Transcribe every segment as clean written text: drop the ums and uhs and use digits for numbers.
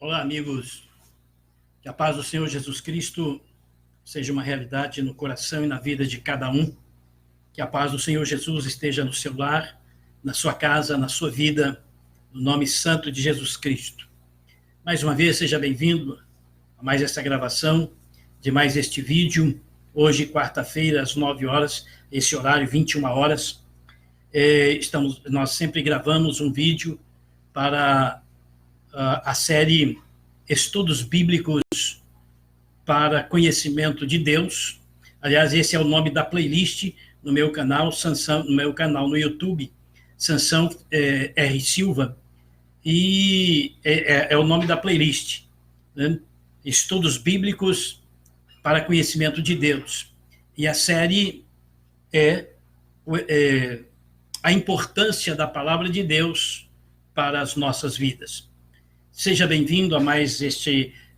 Olá, amigos. Que a paz do Senhor Jesus Cristo seja uma realidade no coração e na vida de cada um. Que a paz do Senhor Jesus esteja no seu lar, na sua casa, na sua vida, no nome santo de Jesus Cristo. Mais uma vez, seja bem-vindo a mais essa gravação, de mais este vídeo. Hoje, quarta-feira, às 9 horas, esse horário, 21 horas. Nós sempre gravamos um vídeo para a série Estudos Bíblicos para Conhecimento de Deus. Aliás, esse é o nome da playlist no meu canal, no YouTube, Sansão R. Silva, e é o nome da playlist, né? Estudos Bíblicos para Conhecimento de Deus. E a série é a importância da palavra de Deus para as nossas vidas. Seja bem-vindo a mais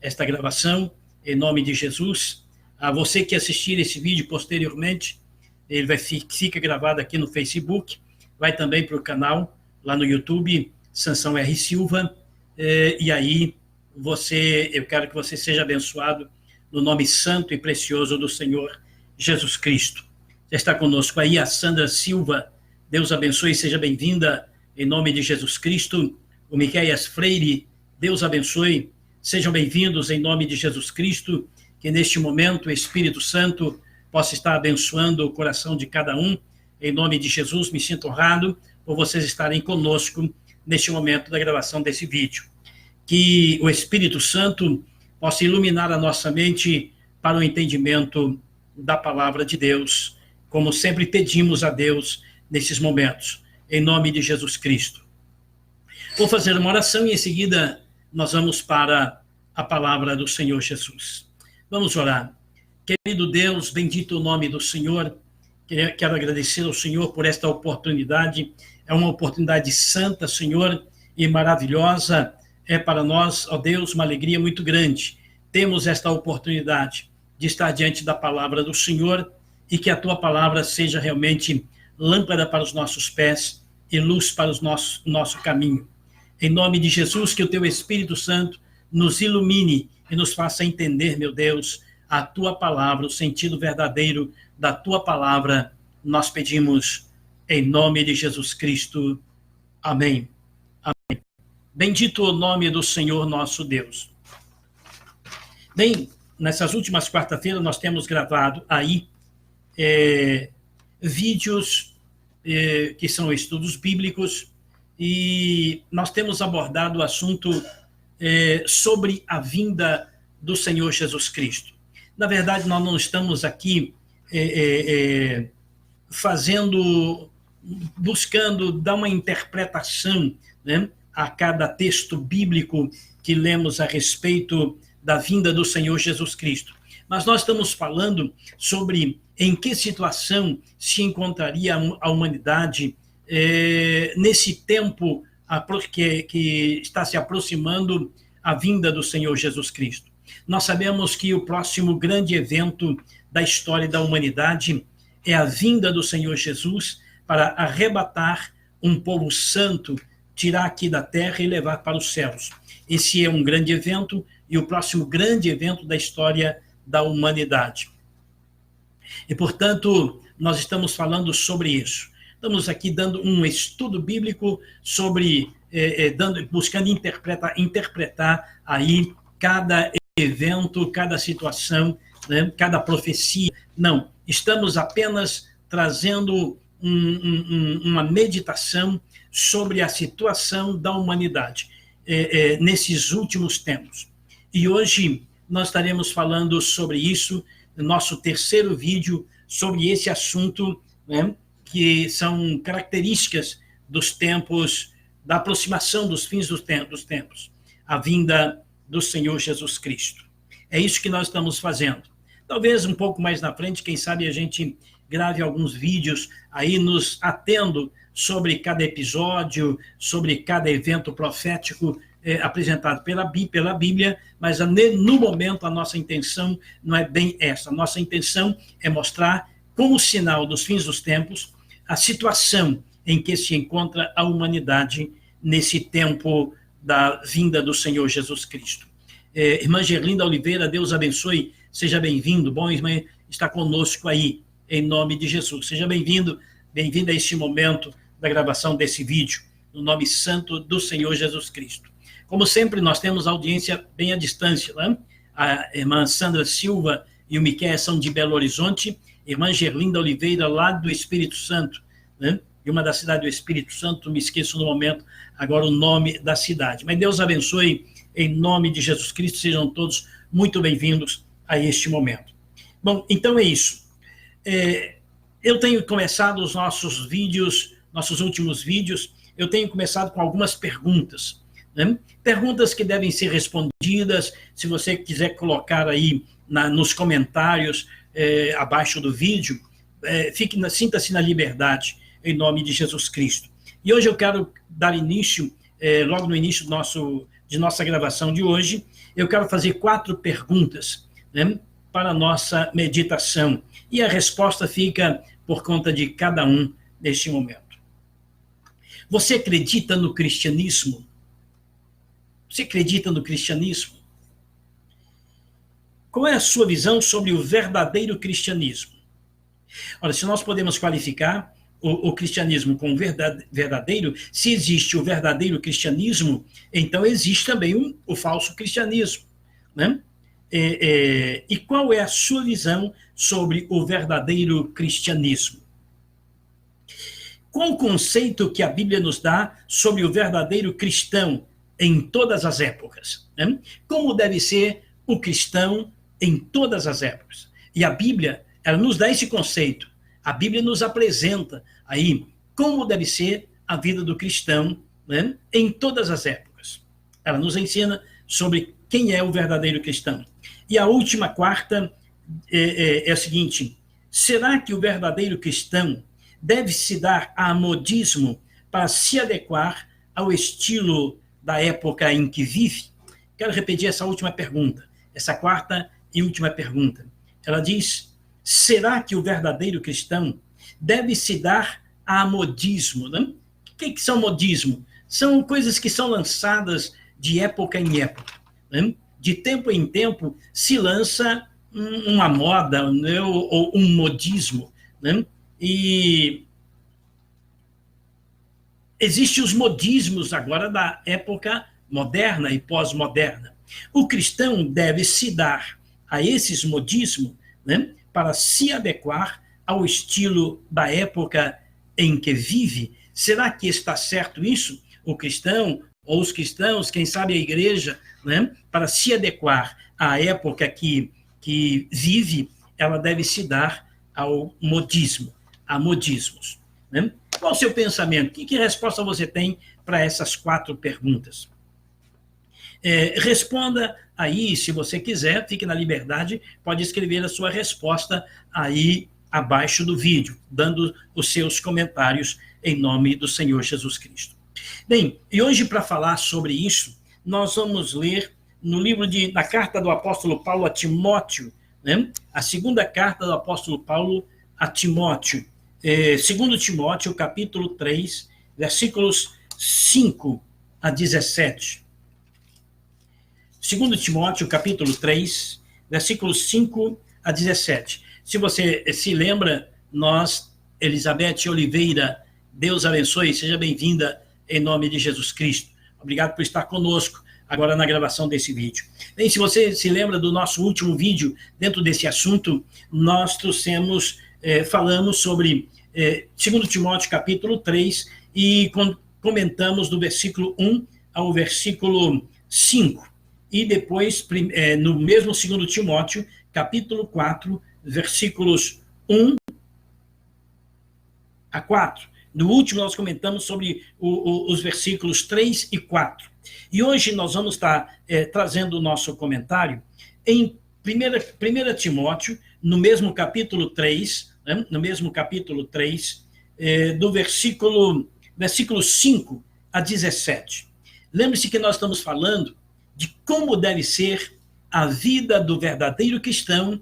esta gravação, em nome de Jesus. A você que assistir esse vídeo posteriormente, ele fica gravado aqui no Facebook, vai também para o canal, lá no YouTube, Sansão R. Silva, e aí eu quero que você seja abençoado no nome santo e precioso do Senhor Jesus Cristo. Já está conosco aí a Sandra Silva, Deus abençoe, seja bem-vinda, em nome de Jesus Cristo. O Miqueias Freire, Deus abençoe, sejam bem-vindos em nome de Jesus Cristo, que neste momento o Espírito Santo possa estar abençoando o coração de cada um, em nome de Jesus. Me sinto honrado por vocês estarem conosco neste momento da gravação desse vídeo. Que o Espírito Santo possa iluminar a nossa mente para o entendimento da palavra de Deus, como sempre pedimos a Deus nesses momentos, em nome de Jesus Cristo. Vou fazer uma oração e em seguida nós vamos para a palavra do Senhor Jesus. Vamos orar. Querido Deus, bendito o nome do Senhor. Quero agradecer ao Senhor por esta oportunidade. É uma oportunidade santa, Senhor, e maravilhosa. É para nós, ó Deus, uma alegria muito grande. Temos esta oportunidade de estar diante da palavra do Senhor e que a tua palavra seja realmente lâmpada para os nossos pés e luz para o nosso caminho. Em nome de Jesus, que o teu Espírito Santo nos ilumine e nos faça entender, meu Deus, a tua palavra, o sentido verdadeiro da tua palavra. Nós pedimos em nome de Jesus Cristo. Amém. Amém. Bendito o nome do Senhor nosso Deus. Bem, nessas últimas quarta-feiras nós temos gravado aí vídeos que são estudos bíblicos, e nós temos abordado o assunto sobre a vinda do Senhor Jesus Cristo. Na verdade, nós não estamos aqui buscando dar uma interpretação, né, a cada texto bíblico que lemos a respeito da vinda do Senhor Jesus Cristo. Mas nós estamos falando sobre em que situação se encontraria a humanidade nesse tempo que está se aproximando a vinda do Senhor Jesus Cristo. Nós sabemos que o próximo grande evento da história da humanidade é a vinda do Senhor Jesus para arrebatar um povo santo, tirar aqui da terra e levar para os céus. Esse é um grande evento e o próximo grande evento da história da humanidade. E, portanto, nós estamos falando sobre isso. Estamos aqui dando um estudo bíblico sobre, buscando interpretar aí cada evento, cada situação, né, cada profecia. Não, estamos apenas trazendo uma meditação sobre a situação da humanidade nesses últimos tempos. E hoje nós estaremos falando sobre isso, no nosso terceiro vídeo, sobre esse assunto, né, que são características dos tempos, da aproximação dos fins dos tempos, a vinda do Senhor Jesus Cristo. É isso que nós estamos fazendo. Talvez um pouco mais na frente, quem sabe a gente grave alguns vídeos aí nos atendo sobre cada episódio, sobre cada evento profético apresentado pela Bíblia, mas no momento a nossa intenção não é bem essa. A nossa intenção é mostrar, como sinal dos fins dos tempos, a situação em que se encontra a humanidade nesse tempo da vinda do Senhor Jesus Cristo. Irmã Gerlinda Oliveira, Deus abençoe, seja bem-vindo. Bom, irmã, está conosco aí, em nome de Jesus. Seja bem-vindo, bem-vinda a este momento da gravação desse vídeo, no nome santo do Senhor Jesus Cristo. Como sempre, nós temos audiência bem à distância, né? A irmã Sandra Silva e o Miquel são de Belo Horizonte, irmã Gerlinda Oliveira, lá do Espírito Santo, né? E uma da cidade do Espírito Santo, me esqueço no momento agora o nome da cidade. Mas Deus abençoe, em nome de Jesus Cristo, sejam todos muito bem-vindos a este momento. Bom, então é isso. Eu tenho começado os nossos vídeos, nossos últimos vídeos, eu tenho começado com algumas perguntas, né? Perguntas que devem ser respondidas, se você quiser colocar aí nos comentários abaixo do vídeo, sinta-se na liberdade, em nome de Jesus Cristo. E hoje eu quero dar início, logo no início de nossa gravação de hoje, eu quero fazer 4 perguntas, né, para a nossa meditação. E a resposta fica por conta de cada um neste momento. Você acredita no cristianismo? Você acredita no cristianismo? Qual é a sua visão sobre o verdadeiro cristianismo? Olha, se nós podemos qualificar o cristianismo como verdadeiro, se existe o verdadeiro cristianismo, então existe também o falso cristianismo, né? E qual é a sua visão sobre o verdadeiro cristianismo? Qual o conceito que a Bíblia nos dá sobre o verdadeiro cristão em todas as épocas, né? Como deve ser o cristão em todas as épocas? E a Bíblia, ela nos dá esse conceito. A Bíblia nos apresenta aí como deve ser a vida do cristão, né, em todas as épocas. Ela nos ensina sobre quem é o verdadeiro cristão. E a última, quarta, é o seguinte: será que o verdadeiro cristão deve se dar a modismo para se adequar ao estilo da época em que vive? Quero repetir essa última pergunta, essa quarta e última pergunta. Ela diz: será que o verdadeiro cristão deve se dar a modismo? Né? O que são modismo? São coisas que são lançadas de época em época, né? De tempo em tempo se lança uma moda, né? Ou um modismo, né? E existem os modismos agora da época moderna e pós-moderna. O cristão deve se dar a esses modismos, né, para se adequar ao estilo da época em que vive. Será que está certo isso? O cristão, ou os cristãos, quem sabe a igreja, né, para se adequar à época que vive, ela deve se dar ao modismo, a modismos, né? Qual o seu pensamento? Que resposta você tem para essas 4 perguntas? Responda aí, se você quiser, fique na liberdade, pode escrever a sua resposta aí abaixo do vídeo, dando os seus comentários em nome do Senhor Jesus Cristo. Bem, e hoje, para falar sobre isso, nós vamos ler no livro na carta do apóstolo Paulo a Timóteo, né? A segunda carta do apóstolo Paulo a Timóteo, 2 Timóteo, capítulo 3, versículos 5 a 17. 2 Timóteo, capítulo 3, versículos 5 a 17. Se você se lembra, Elizabeth Oliveira, Deus abençoe, seja bem-vinda em nome de Jesus Cristo. Obrigado por estar conosco agora na gravação desse vídeo. Bem, se você se lembra do nosso último vídeo, dentro desse assunto, nós falamos sobre 2 Timóteo, capítulo 3, e comentamos do versículo 1 ao versículo 5. E depois, no mesmo 2 Timóteo, capítulo 4, versículos 1 a 4. No último, nós comentamos sobre os versículos 3 e 4. E hoje nós vamos estar trazendo o nosso comentário em 1 Timóteo, no mesmo capítulo 3, né? No mesmo capítulo 3, do versículo 5 a 17. Lembre-se que nós estamos falando de como deve ser a vida do verdadeiro cristão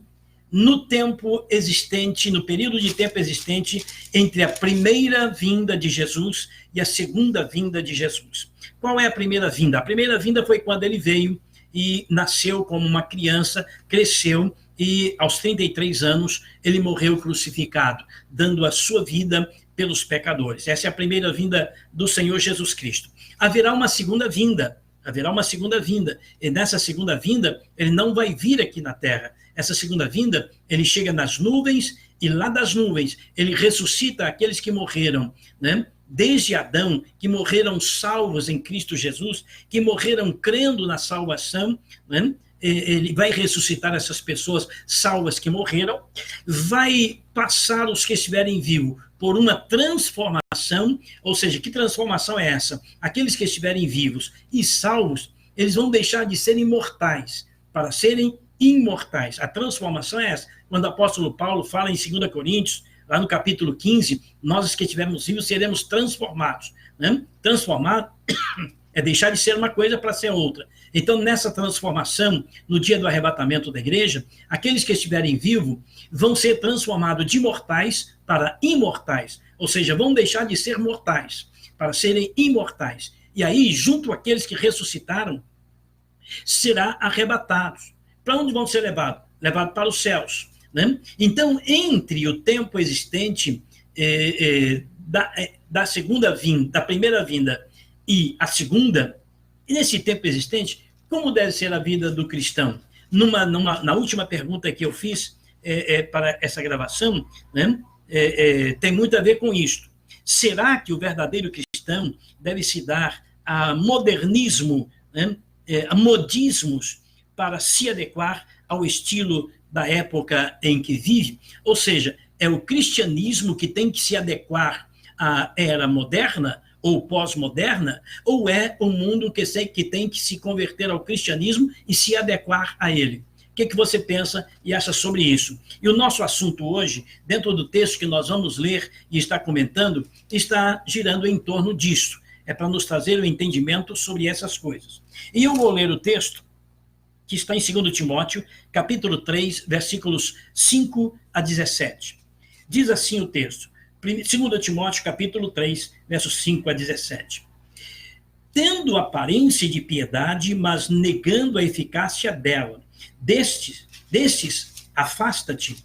no tempo existente, no período de tempo existente entre a primeira vinda de Jesus e a segunda vinda de Jesus. Qual é a primeira vinda? A primeira vinda foi quando ele veio e nasceu como uma criança, cresceu e aos 33 anos ele morreu crucificado, dando a sua vida pelos pecadores. Essa é a primeira vinda do Senhor Jesus Cristo. Haverá uma segunda vinda, e nessa segunda vinda ele não vai vir aqui na terra. Essa segunda vinda, ele chega nas nuvens e lá das nuvens ele ressuscita aqueles que morreram, né? Desde Adão, que morreram salvos em Cristo Jesus, que morreram crendo na salvação, né? Ele vai ressuscitar essas pessoas salvas que morreram, vai passar os que estiverem vivos por uma transformação, ou seja, que transformação é essa? Aqueles que estiverem vivos e salvos, eles vão deixar de ser imortais para serem imortais. A transformação é essa. Quando o apóstolo Paulo fala em 2 Coríntios, lá no capítulo 15, nós que estivermos vivos seremos transformados. Né? Transformado é deixar de ser uma coisa para ser outra. Então, nessa transformação, no dia do arrebatamento da igreja, aqueles que estiverem vivos vão ser transformados de mortais para imortais. Ou seja, vão deixar de ser mortais para serem imortais. E aí, junto àqueles que ressuscitaram, será arrebatados. Para onde vão ser levados? Levados para os céus. Né? Então, entre o tempo existente da segunda vinda, da primeira vinda e a segunda, nesse tempo existente, como deve ser a vida do cristão? Na última pergunta que eu fiz para essa gravação, né, tem muito a ver com isto. Será que o verdadeiro cristão deve se dar a modernismo, né, a modismos, para se adequar ao estilo da época em que vive? Ou seja, é o cristianismo que tem que se adequar à era moderna ou pós-moderna, ou é o mundo que tem que se converter ao cristianismo e se adequar a ele? O que você pensa e acha sobre isso? E o nosso assunto hoje, dentro do texto que nós vamos ler e estar comentando, está girando em torno disso. É para nos trazer o entendimento sobre essas coisas. E eu vou ler o texto que está em 2 Timóteo, capítulo 3, versículos 5 a 17. Diz assim o texto, 2 Timóteo, capítulo 3, versos 5 a 17. Tendo aparência de piedade, mas negando a eficácia dela, destes afasta-te,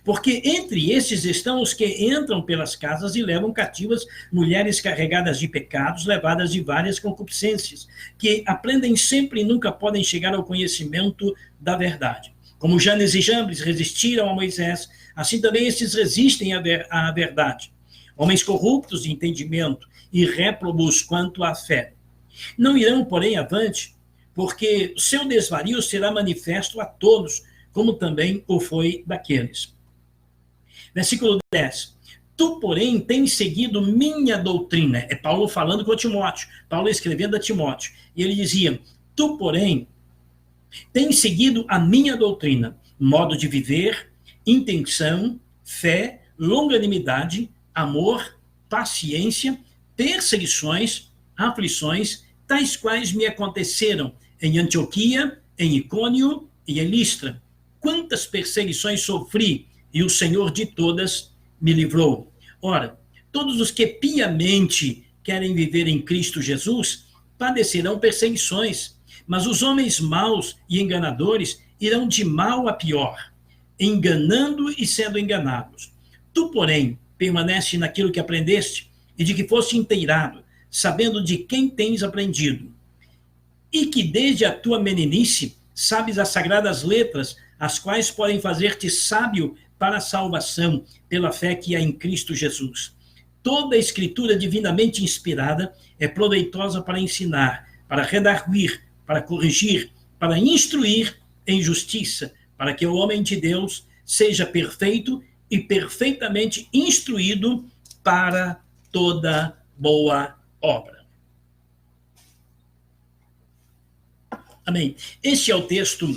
porque entre estes estão os que entram pelas casas e levam cativas mulheres carregadas de pecados, levadas de várias concupiscências, que aprendem sempre e nunca podem chegar ao conhecimento da verdade. Como Janes e Jambres resistiram a Moisés, assim também estes resistem à verdade. Homens corruptos de entendimento e réprobos quanto à fé. Não irão, porém, avante, porque o seu desvario será manifesto a todos, como também o foi daqueles. Versículo 10. Tu, porém, tens seguido minha doutrina. É Paulo falando com Timóteo. Paulo escrevendo a Timóteo. E ele dizia, tu, porém, tens seguido a minha doutrina, modo de viver, intenção, fé, longanimidade, amor, paciência, perseguições, aflições, tais quais me aconteceram em Antioquia, em Icônio e em Listra. Quantas perseguições sofri, e o Senhor de todas me livrou. Ora, todos os que piamente querem viver em Cristo Jesus padecerão perseguições, mas os homens maus e enganadores irão de mal a pior, enganando e sendo enganados. Tu, porém, permanece naquilo que aprendeste e de que foste inteirado, sabendo de quem tens aprendido, e que desde a tua meninice sabes as sagradas letras, as quais podem fazer-te sábio para a salvação pela fé que há em Cristo Jesus. Toda a escritura divinamente inspirada é proveitosa para ensinar, para redarguir, para corrigir, para instruir em justiça, para que o homem de Deus seja perfeito e perfeitamente instruído para toda boa obra. Amém. Este é o texto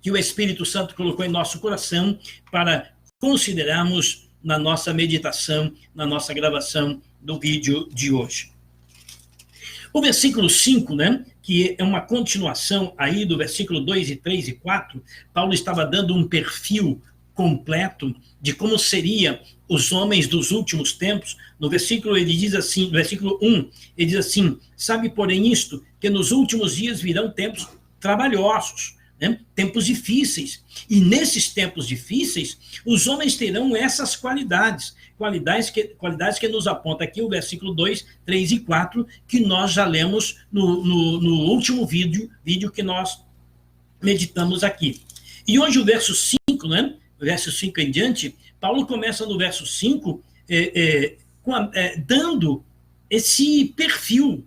que o Espírito Santo colocou em nosso coração para considerarmos na nossa meditação, na nossa gravação do vídeo de hoje. O versículo 5, né, que é uma continuação aí do versículo 2 e 3 e 4, Paulo estava dando um perfil completo de como seriam os homens dos últimos tempos. No versículo ele diz assim, no versículo 1, ele diz assim: sabe, porém, isto, que nos últimos dias virão tempos trabalhosos, né? Tempos difíceis. E nesses tempos difíceis, os homens terão essas qualidades que nos aponta aqui o versículo 2, 3 e 4, que nós já lemos no último vídeo que nós meditamos aqui. E hoje o verso 5, né? O verso 5 em diante, Paulo começa no verso 5 dando esse perfil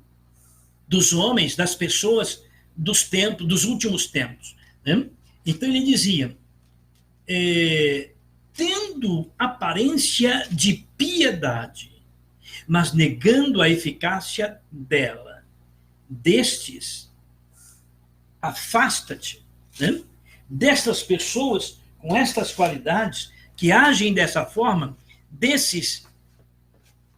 dos homens, das pessoas dos tempos, dos últimos tempos, né? Então ele dizia, tendo aparência de piedade, mas negando a eficácia dela, destes, afasta-te, né? Destas pessoas com estas qualidades, que agem dessa forma, desses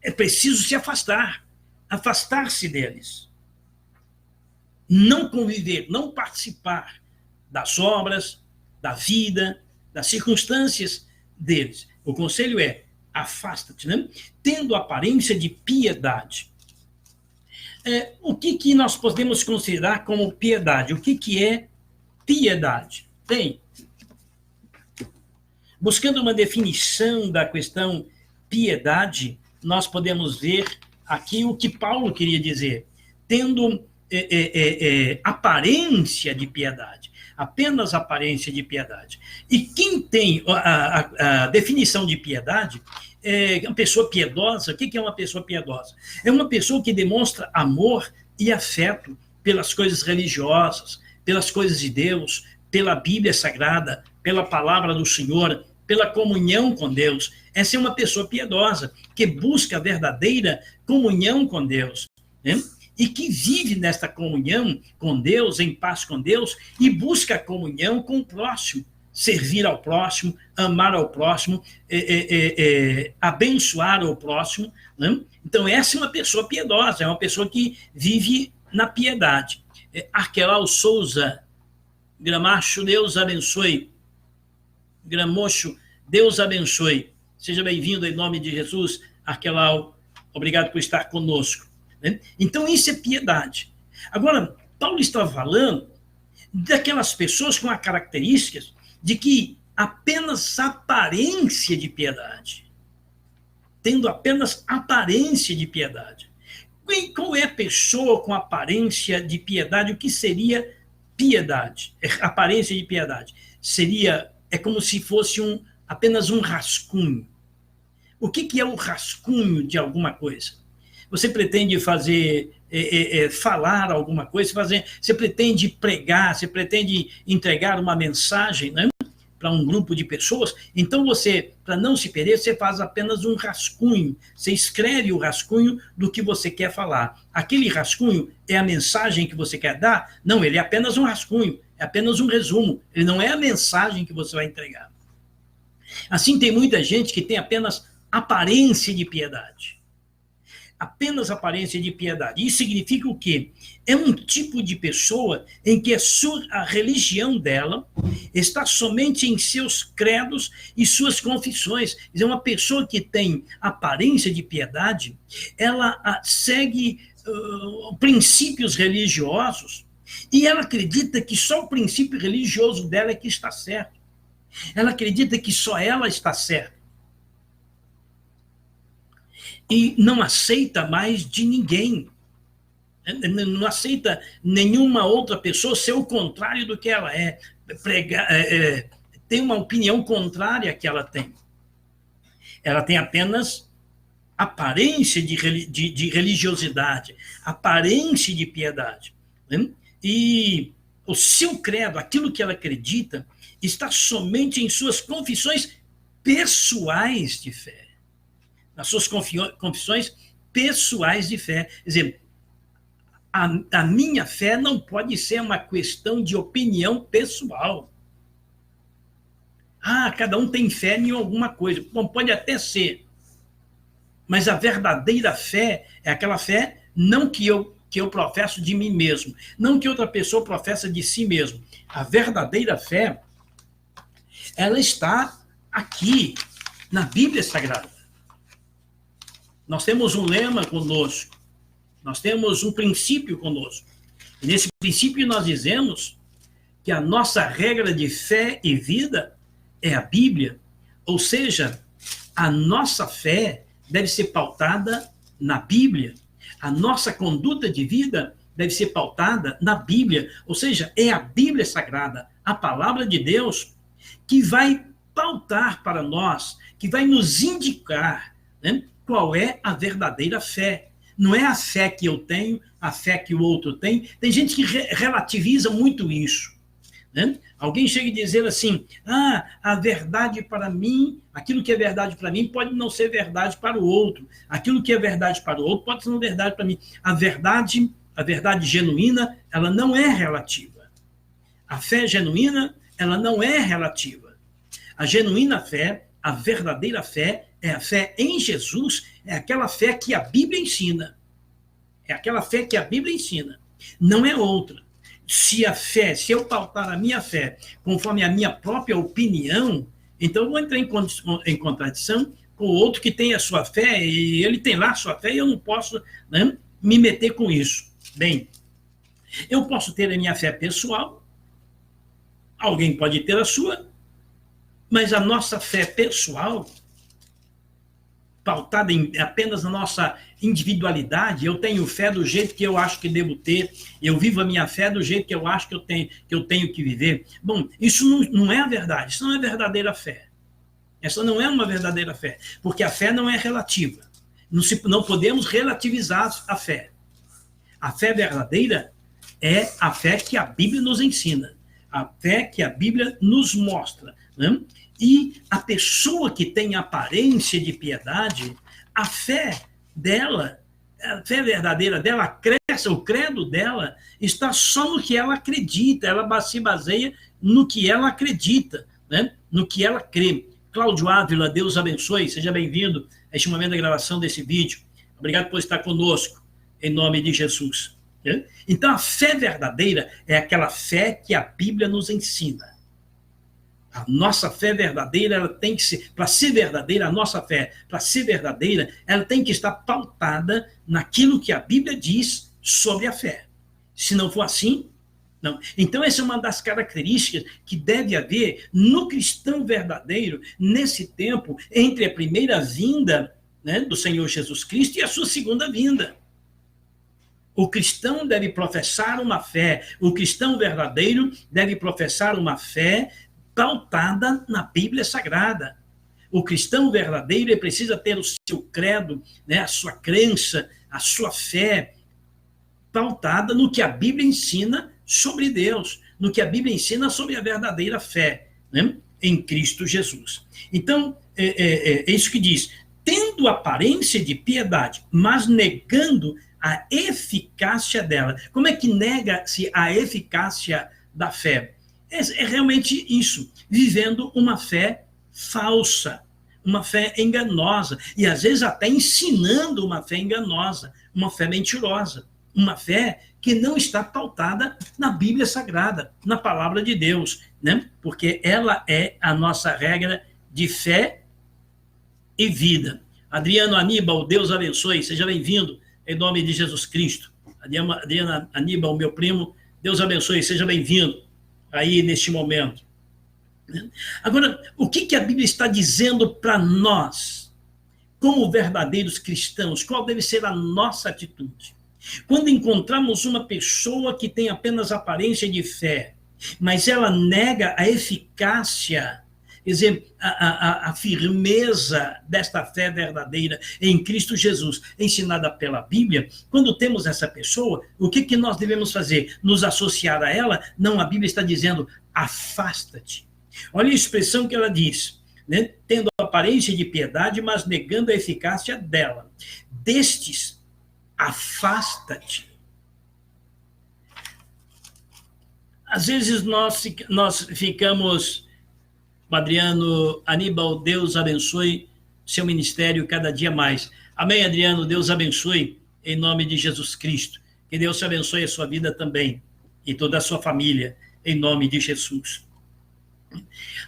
é preciso se afastar-se deles. Não conviver, não participar das obras, da vida, das circunstâncias deles. O conselho é, afasta-te, né? Tendo aparência de piedade. O que nós podemos considerar como piedade? O que é piedade? Bem, buscando uma definição da questão piedade, nós podemos ver aqui o que Paulo queria dizer, tendo aparência de piedade, apenas aparência de piedade. E quem tem a definição de piedade é uma pessoa piedosa. O que é uma pessoa piedosa? É uma pessoa que demonstra amor e afeto pelas coisas religiosas, pelas coisas de Deus, pela Bíblia Sagrada, pela palavra do Senhor, pela comunhão com Deus. Essa é uma pessoa piedosa, que busca a verdadeira comunhão com Deus, né? E que vive nesta comunhão com Deus, em paz com Deus, e busca a comunhão com o próximo, servir ao próximo, amar ao próximo, abençoar ao próximo, né? Então, essa é uma pessoa piedosa, é uma pessoa que vive na piedade. Arquelau Souza Gramacho, Deus abençoe. Gramocho, Deus abençoe. Seja bem-vindo em nome de Jesus, Arquelau. Obrigado por estar conosco. Então, isso é piedade. Agora, Paulo está falando daquelas pessoas com as características de que apenas aparência de piedade, tendo apenas aparência de piedade. Qual é a pessoa com aparência de piedade? O que seria piedade? Aparência de piedade. É como se fosse apenas um rascunho. O que é o rascunho de alguma coisa? Você pretende falar alguma coisa, você pretende pregar, você pretende entregar uma mensagem, né, para um grupo de pessoas, então você, para não se perder, você faz apenas um rascunho, você escreve o rascunho do que você quer falar. Aquele rascunho é a mensagem que você quer dar? Não, ele é apenas um rascunho, é apenas um resumo, ele não é a mensagem que você vai entregar. Assim, tem muita gente que tem apenas aparência de piedade. Apenas aparência de piedade. Isso significa o quê? É um tipo de pessoa em que a religião dela está somente em seus credos e suas confissões. É uma pessoa que tem aparência de piedade, ela segue princípios religiosos e ela acredita que só o princípio religioso dela é que está certo. Ela acredita que só ela está certa. E não aceita mais de ninguém. Não aceita nenhuma outra pessoa ser o contrário do que ela é. Tem uma opinião contrária que ela tem. Ela tem apenas aparência de religiosidade, aparência de piedade. Né? E o seu credo, aquilo que ela acredita, está somente em suas confissões pessoais de fé. Nas suas confissões pessoais de fé. Quer dizer, a minha fé não pode ser uma questão de opinião pessoal. Cada um tem fé em alguma coisa. Bom, pode até ser. Mas a verdadeira fé é aquela fé não que que eu professo de mim mesmo, não que outra pessoa professa de si mesmo. A verdadeira fé, ela está aqui, na Bíblia Sagrada. Nós temos um lema conosco, nós temos um princípio conosco. E nesse princípio nós dizemos que a nossa regra de fé e vida é a Bíblia. Ou seja, a nossa fé deve ser pautada na Bíblia. A nossa conduta de vida deve ser pautada na Bíblia. Ou seja, é a Bíblia Sagrada, a palavra de Deus, que vai pautar para nós, que vai nos indicar, né, qual é a verdadeira fé. Não é a fé que eu tenho, a fé que o outro tem. Tem gente que relativiza muito isso, né? Alguém chega e dizer assim, a verdade para mim, aquilo que é verdade para mim pode não ser verdade para o outro. Aquilo que é verdade para o outro pode ser verdade para mim. A verdade genuína, ela não é relativa. A fé genuína, ela não é relativa. A genuína fé, a verdadeira fé, é a fé em Jesus, é aquela fé que a Bíblia ensina. É aquela fé que a Bíblia ensina. Não é outra. Se eu pautar a minha fé conforme a minha própria opinião, então eu vou entrar em contradição com o outro que tem a sua fé, e ele tem lá a sua fé, e eu não posso, né, me meter com isso. Bem, eu posso ter a minha fé pessoal, alguém pode ter a sua, mas a nossa fé pessoal, pautada apenas na nossa individualidade, eu tenho fé do jeito que eu acho que devo ter, eu vivo a minha fé do jeito que eu acho que eu tenho que viver. Bom, isso não é a verdade, isso não é verdadeira fé. Essa não é uma verdadeira fé, porque a fé não é relativa. Não podemos relativizar a fé. A fé verdadeira é a fé que a Bíblia nos ensina, a fé que a Bíblia nos mostra, né? E a pessoa que tem aparência de piedade, a fé dela, a fé verdadeira dela cresce, o credo dela está só no que ela acredita, ela se baseia no que ela acredita, né? No que ela crê. Cláudio Ávila, Deus abençoe, seja bem-vindo a este momento da gravação desse vídeo. Obrigado por estar conosco, em nome de Jesus. Né? Então, a fé verdadeira é aquela fé que a Bíblia nos ensina. A nossa fé verdadeira, ela tem que ser, para ser verdadeira, a nossa fé, para ser verdadeira, ela tem que estar pautada naquilo que a Bíblia diz sobre a fé. Se não for assim, não. Então, essa é uma das características que deve haver no cristão verdadeiro, nesse tempo, entre a primeira vinda, né, do Senhor Jesus Cristo e a sua segunda vinda. O cristão deve professar uma fé, o cristão verdadeiro deve professar uma fé pautada na Bíblia Sagrada. O cristão verdadeiro ele precisa ter o seu credo, né, a sua crença, a sua fé pautada no que a Bíblia ensina sobre Deus, no que a Bíblia ensina sobre a verdadeira fé, né, em Cristo Jesus. Então, é isso que diz, tendo aparência de piedade, mas negando a eficácia dela. Como é que nega-se a eficácia da fé? É realmente isso, vivendo uma fé falsa, uma fé enganosa, e às vezes até ensinando uma fé enganosa, uma fé mentirosa, uma fé que não está pautada na Bíblia Sagrada, na palavra de Deus, né? Porque ela é a nossa regra de fé e vida. Adriano Aníbal, Deus abençoe, seja bem-vindo, em nome de Jesus Cristo. Adriano Aníbal, meu primo, Deus abençoe, seja bem-vindo aí neste momento. Agora, o que a Bíblia está dizendo para nós, como verdadeiros cristãos? Qual deve ser a nossa atitude? Quando encontramos uma pessoa que tem apenas aparência de fé, mas ela nega a eficácia, quer dizer, a firmeza desta fé verdadeira em Cristo Jesus, ensinada pela Bíblia, quando temos essa pessoa, o que nós devemos fazer? Nos associar a ela? Não, a Bíblia está dizendo, afasta-te. Olha a expressão que ela diz, né? Tendo aparência de piedade, mas negando a eficácia dela. Destes, afasta-te. Às vezes nós ficamos... Adriano Aníbal, Deus abençoe seu ministério cada dia mais. Amém, Adriano, Deus abençoe em nome de Jesus Cristo. Que Deus te abençoe a sua vida também e toda a sua família, em nome de Jesus.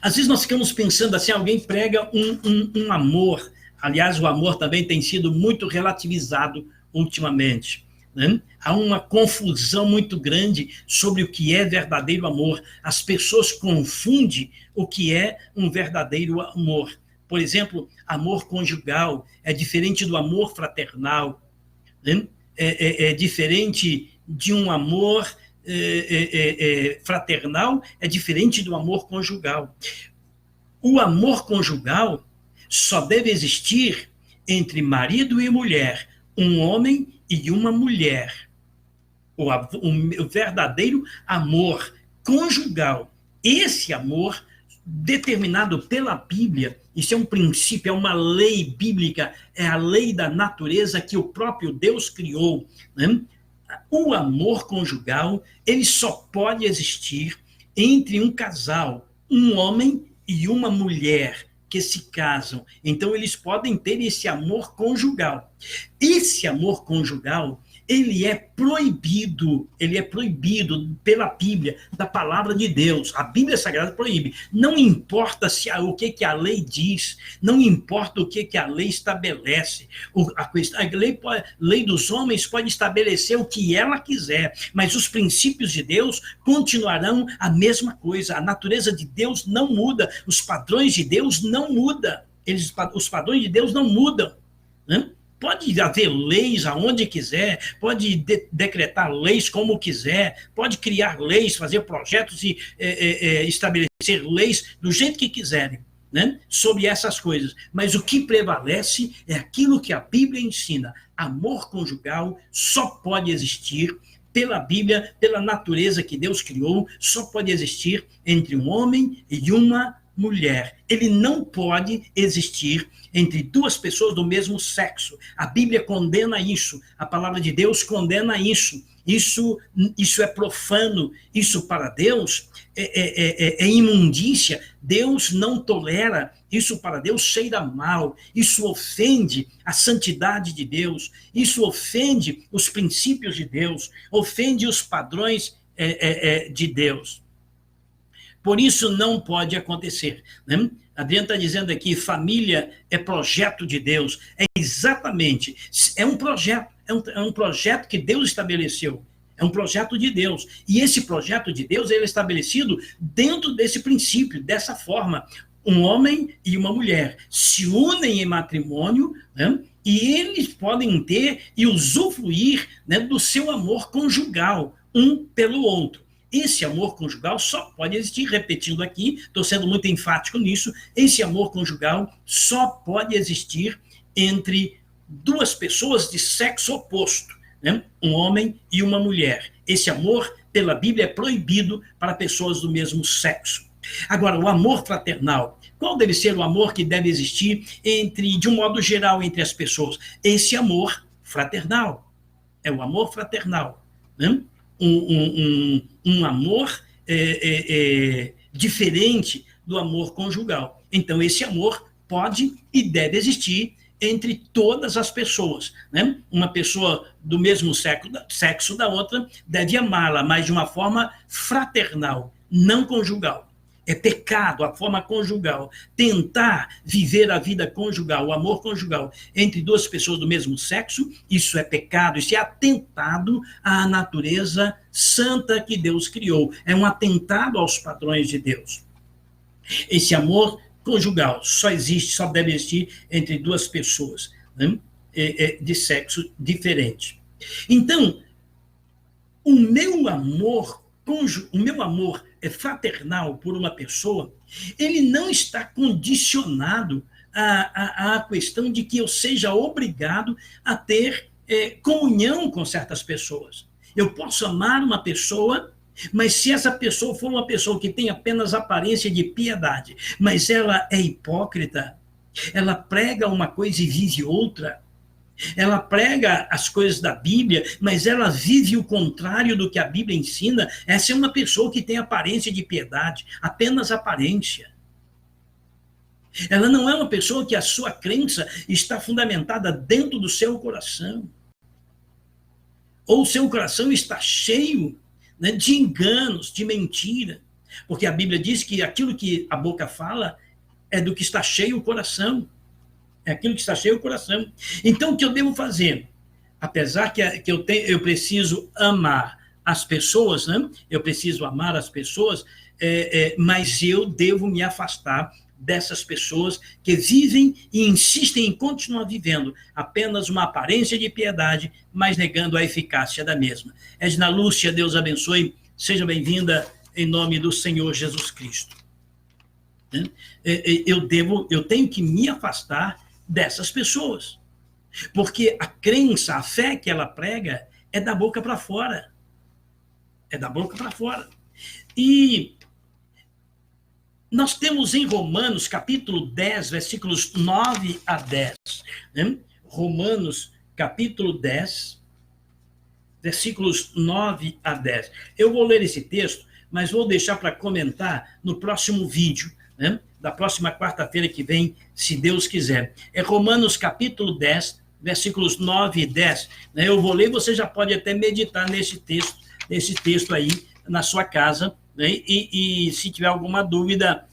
Às vezes nós ficamos pensando assim, alguém prega um amor. Aliás, o amor também tem sido muito relativizado ultimamente. Né? Há uma confusão muito grande sobre o que é verdadeiro amor. As pessoas confundem o que é um verdadeiro amor. Por exemplo, amor conjugal é diferente do amor fraternal. Né? É diferente de um amor fraternal, é diferente do amor conjugal. O amor conjugal só deve existir entre marido e mulher, um homem e uma mulher. O verdadeiro amor conjugal, esse amor determinado pela Bíblia, isso é um princípio, é uma lei bíblica, é a lei da natureza que o próprio Deus criou, né? O amor conjugal, ele só pode existir entre um casal, um homem e uma mulher que se casam. Então, eles podem ter esse amor conjugal. Esse amor conjugal, ele é proibido pela Bíblia, da palavra de Deus. A Bíblia Sagrada proíbe. Não importa o que a lei diz, não importa o que a lei estabelece. A lei dos homens pode estabelecer o que ela quiser, mas os princípios de Deus continuarão a mesma coisa. A natureza de Deus não muda, os padrões de Deus não mudam. Os padrões de Deus não mudam, né? Pode haver leis aonde quiser, pode decretar leis como quiser, pode criar leis, fazer projetos e estabelecer leis do jeito que quiserem, né? Sobre essas coisas. Mas o que prevalece é aquilo que a Bíblia ensina. Amor conjugal só pode existir pela Bíblia, pela natureza que Deus criou, só pode existir entre um homem e uma mulher. Ele não pode existir entre duas pessoas do mesmo sexo. A Bíblia condena isso, a palavra de Deus condena isso. Isso é profano, isso para Deus é imundícia. Deus não tolera, isso para Deus cheira mal, isso ofende a santidade de Deus, isso ofende os princípios de Deus, ofende os padrões de Deus. Por isso não pode acontecer, né? Adriano está dizendo aqui, família é projeto de Deus. É exatamente, é um projeto que Deus estabeleceu. É um projeto de Deus. E esse projeto de Deus ele é estabelecido dentro desse princípio, dessa forma. Um homem e uma mulher se unem em matrimônio, né? E eles podem ter e usufruir, né, do seu amor conjugal, um pelo outro. Esse amor conjugal só pode existir, repetindo aqui, estou sendo muito enfático nisso, esse amor conjugal só pode existir entre duas pessoas de sexo oposto, né? Um homem e uma mulher. Esse amor, pela Bíblia, é proibido para pessoas do mesmo sexo. Agora, o amor fraternal, qual deve ser o amor que deve existir de um modo geral entre as pessoas? Esse amor fraternal, é o amor fraternal, né? Um amor diferente do amor conjugal. Então, esse amor pode e deve existir entre todas as pessoas, né? Uma pessoa do mesmo sexo da outra deve amá-la, mas de uma forma fraternal, não conjugal. É pecado a forma conjugal. Tentar viver a vida conjugal, o amor conjugal entre duas pessoas do mesmo sexo, isso é pecado, isso é atentado à natureza santa que Deus criou. É um atentado aos padrões de Deus. Esse amor conjugal só deve existir entre duas pessoas, né, de sexo diferente. Então, o meu amor fraternal por uma pessoa, ele não está condicionado à questão de que eu seja obrigado a ter comunhão com certas pessoas. Eu posso amar uma pessoa, mas se essa pessoa for uma pessoa que tem apenas aparência de piedade, mas ela é hipócrita, ela prega uma coisa e vive outra, ela prega as coisas da Bíblia, mas ela vive o contrário do que a Bíblia ensina, essa é uma pessoa que tem aparência de piedade, apenas aparência. Ela não é uma pessoa que a sua crença está fundamentada dentro do seu coração. ou o seu coração está cheio, né, de enganos, de mentira, porque a Bíblia diz que aquilo que a boca fala é do que está cheio o coração, é aquilo que está cheio o coração. Então, o que eu devo fazer? Apesar que eu preciso amar as pessoas, né? Eu preciso amar as pessoas, mas eu devo me afastar dessas pessoas que vivem e insistem em continuar vivendo apenas uma aparência de piedade, mas negando a eficácia da mesma. Edna Lúcia, Deus abençoe, seja bem-vinda em nome do Senhor Jesus Cristo. Eu tenho que me afastar dessas pessoas, porque a crença, a fé que ela prega é da boca para fora. É da boca para fora. E nós temos em Romanos, capítulo 10, versículos 9 a 10. Né? Romanos, capítulo 10, versículos 9 a 10. Eu vou ler esse texto, mas vou deixar para comentar no próximo vídeo, né? Da próxima quarta-feira que vem, se Deus quiser. É Romanos, capítulo 10, versículos 9 e 10. Né? Eu vou ler, você já pode até meditar nesse texto aí na sua casa, né? E se tiver alguma dúvida,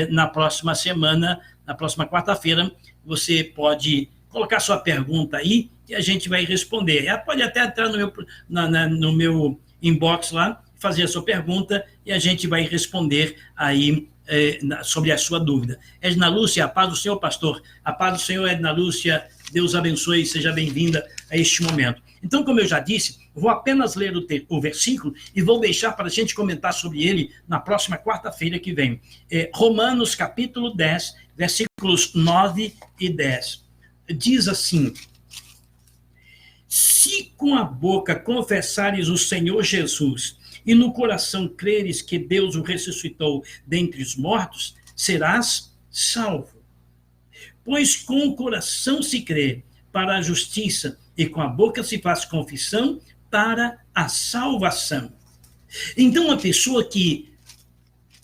na próxima semana, na próxima quarta-feira, você pode colocar sua pergunta aí e a gente vai responder. Ela pode até entrar no meu inbox lá, fazer a sua pergunta e a gente vai responder aí sobre a sua dúvida. Edna Lúcia, a paz do Senhor, pastor. A paz do Senhor, Edna Lúcia, Deus abençoe e seja bem-vinda a este momento. Então, como eu já disse, vou apenas ler o versículo e vou deixar para a gente comentar sobre ele na próxima quarta-feira que vem. Romanos, capítulo 10, versículos 9 e 10. Diz assim: se com a boca confessares o Senhor Jesus e no coração creres que Deus o ressuscitou dentre os mortos, serás salvo. Pois com o coração se crê para a justiça e com a boca se faz confissão para a salvação. Então, uma pessoa que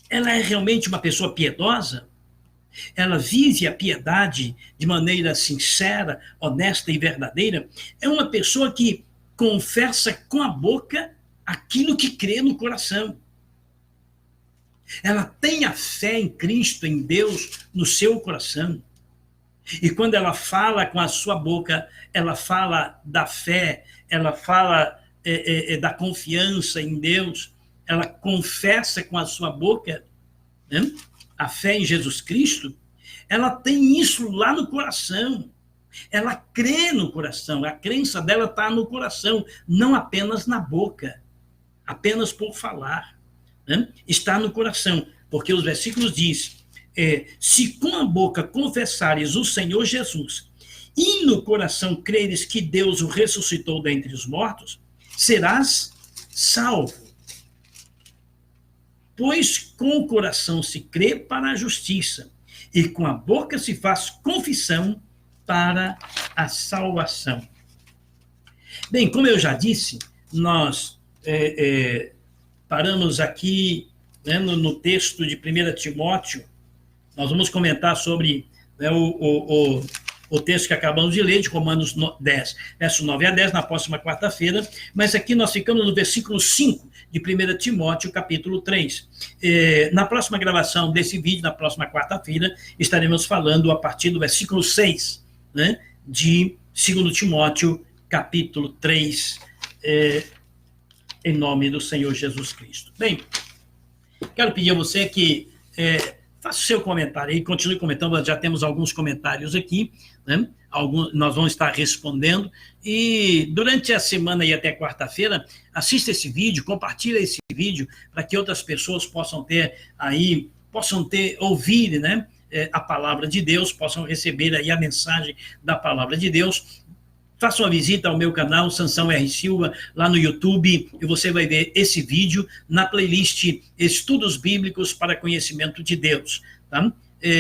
ela é realmente uma pessoa piedosa, ela vive a piedade de maneira sincera, honesta e verdadeira, é uma pessoa que confessa com a boca aquilo que crê no coração. Ela tem a fé em Cristo, em Deus, no seu coração. E quando ela fala com a sua boca, ela fala da fé, ela fala da confiança em Deus, ela confessa com a sua boca, né, a fé em Jesus Cristo, ela tem isso lá no coração. Ela crê no coração, a crença dela está no coração, não apenas na boca, apenas por falar, né? Está no coração, porque os versículos dizem, se com a boca confessares o Senhor Jesus e no coração creres que Deus o ressuscitou dentre os mortos, serás salvo. Pois com o coração se crê para a justiça e com a boca se faz confissão para a salvação. Bem, como eu já disse, nós paramos aqui, né, no texto de 1 Timóteo. Nós vamos comentar sobre, né, o texto que acabamos de ler, de Romanos 10, verso 9 a 10, na próxima quarta-feira, mas aqui nós ficamos no versículo 5 de 1 Timóteo, capítulo 3. Na próxima gravação desse vídeo, na próxima quarta-feira, estaremos falando a partir do versículo 6, né, de 2 Timóteo, capítulo 3, em nome do Senhor Jesus Cristo. Bem, quero pedir a você que faça o seu comentário aí, continue comentando, já temos alguns comentários aqui, né? Nós vamos estar respondendo, e durante a semana e até quarta-feira, assista esse vídeo, compartilhe esse vídeo, para que outras pessoas possam ouvir, né, a palavra de Deus, possam receber aí a mensagem da palavra de Deus. Faça uma visita ao meu canal, Sansão R. Silva, lá no YouTube, e você vai ver esse vídeo na playlist Estudos Bíblicos para Conhecimento de Deus. Tá?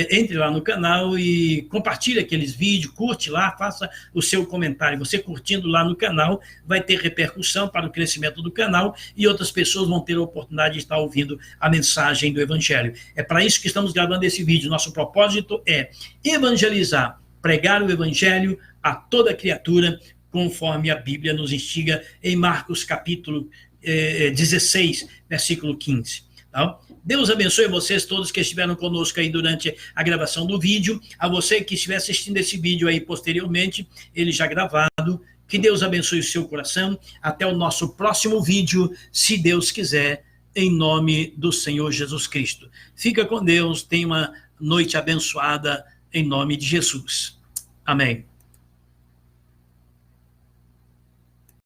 Entre lá no canal e compartilhe aqueles vídeos, curte lá, faça o seu comentário. Você curtindo lá no canal vai ter repercussão para o crescimento do canal e outras pessoas vão ter a oportunidade de estar ouvindo a mensagem do Evangelho. É para isso que estamos gravando esse vídeo. Nosso propósito é evangelizar, pregar o Evangelho a toda criatura, conforme a Bíblia nos instiga em Marcos capítulo 16, versículo 15. Tá? Deus abençoe vocês todos que estiveram conosco aí durante a gravação do vídeo. A você que estiver assistindo esse vídeo aí posteriormente, ele já gravado. Que Deus abençoe o seu coração. Até o nosso próximo vídeo, se Deus quiser, em nome do Senhor Jesus Cristo. Fica com Deus, tenha uma noite abençoada em nome de Jesus. Amém.